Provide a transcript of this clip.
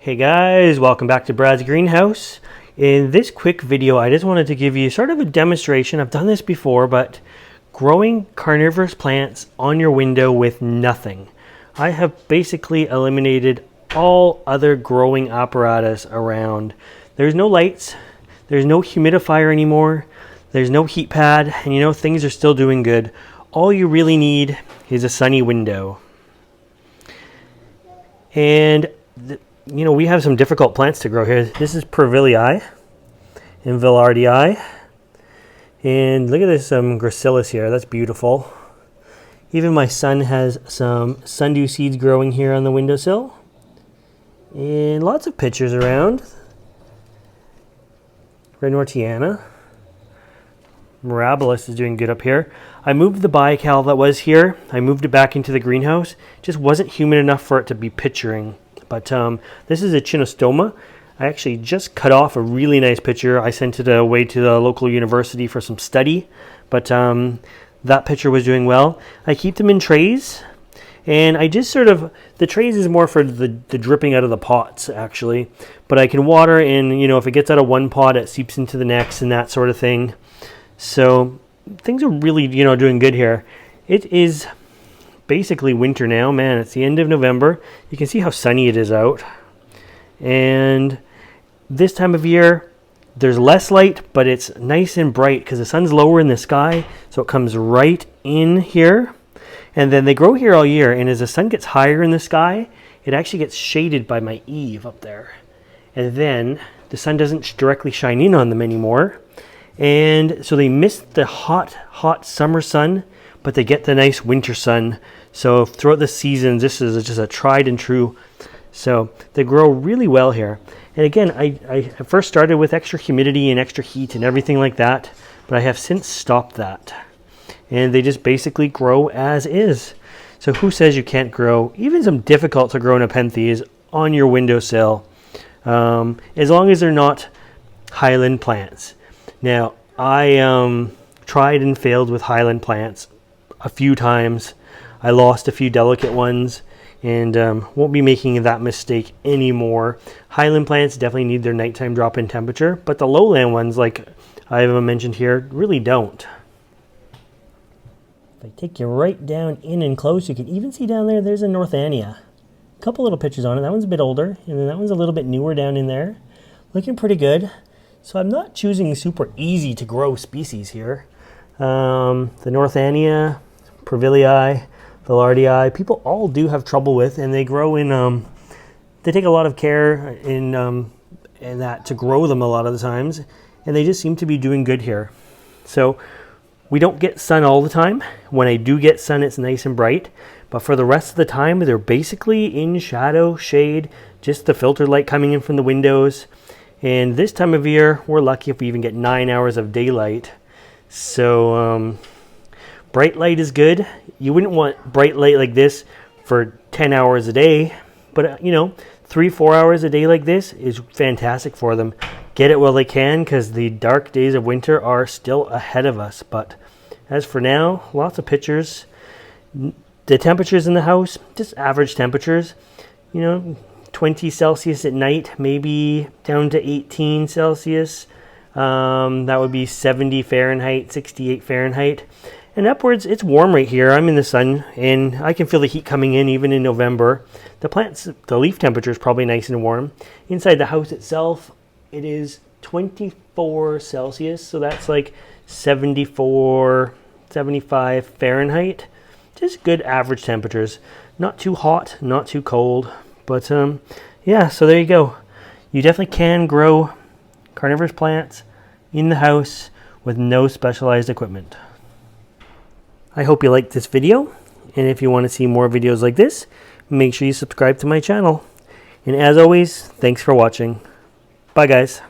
Hey guys, welcome back to Brad's Greenhouse. In this quick video, I just wanted to give you sort of a demonstration. I've done this before, but growing carnivorous plants on your window with nothing. I have basically eliminated all other growing apparatus around. There's no lights, there's no humidifier anymore, there's no heat pad, and you know, things are still doing good. All you really need is a sunny window. And you know, we have some difficult plants to grow here. This is Purvillii and Villardii. And look at this gracilis here. That's beautiful. Even my son has some sundew seeds growing here on the windowsill. And lots of pitchers around. Red Nortiana. Mirabilis is doing good up here. I moved the bical that was here. I moved it back into the greenhouse. It just wasn't humid enough for it to be pitchering. But this is a Chinnis Toma. I actually just cut off a really nice pitcher. I sent it away to the local university for some study. But that pitcher was doing well. I keep them in trays. And I just sort of, the trays is more for the dripping out of the pots actually. But I can water and, you know, if it gets out of one pot, it seeps into the next and that sort of thing. So things are really, you know, doing good here. It is basically winter now, man. It's the end of November. You can see how sunny it is out. And this time of year, there's less light, but it's nice and bright because the sun's lower in the sky, so it comes right in here. And then they grow here all year, and as the sun gets higher in the sky, it actually gets shaded by my eave up there. And then the sun doesn't directly shine in on them anymore. And so they miss the hot summer sun, but they get the nice winter sun. So throughout the seasons, this is just a tried and true. So they grow really well here. And again, I first started with extra humidity and extra heat and everything like that, but I have since stopped that. And they just basically grow as is. So who says you can't grow even some difficult to grow Nepenthes on your windowsill, as long as they're not highland plants. Now, I tried and failed with highland plants a few times. I lost a few delicate ones and won't be making that mistake anymore. Highland plants definitely need their nighttime drop-in temperature, but the lowland ones, like I've mentioned here, really don't. If I take you right down in and close, you can even see down there, there's a Northania. A couple little pictures on it. That one's a bit older, and then that one's a little bit newer down in there. Looking pretty good. So I'm not choosing super easy to grow species here. The Northania, Purvillii, Villardii, people all do have trouble with, and they grow in, they take a lot of care in that to grow them a lot of the times, and they just seem to be doing good here. So we don't get sun all the time. When I do get sun, it's nice and bright, but for the rest of the time, they're basically in shadow, shade, just the filtered light coming in from the windows. And this time of year, we're lucky if we even get 9 hours of daylight. So bright light is good. You wouldn't want bright light like this for 10 hours a day, but you know, 3-4 hours a day like this is fantastic for them. Get it while they can, because the dark days of winter are still ahead of us. But as for now, lots of pitchers. The temperatures in the house, just average temperatures, you know, 20 Celsius at night, maybe down to 18 Celsius. That would be 70 Fahrenheit, 68 Fahrenheit. And upwards, it's warm right here. I'm in the sun, and I can feel the heat coming in even in November. The plants, the leaf temperature is probably nice and warm. Inside the house itself, it is 24 Celsius, so that's like 74, 75 Fahrenheit. Just good average temperatures. Not too hot, not too cold. But yeah, so there you go. You definitely can grow carnivorous plants in the house with no specialized equipment. I hope you liked this video, and if you want to see more videos like this, make sure you subscribe to my channel. And as always, thanks for watching. Bye guys.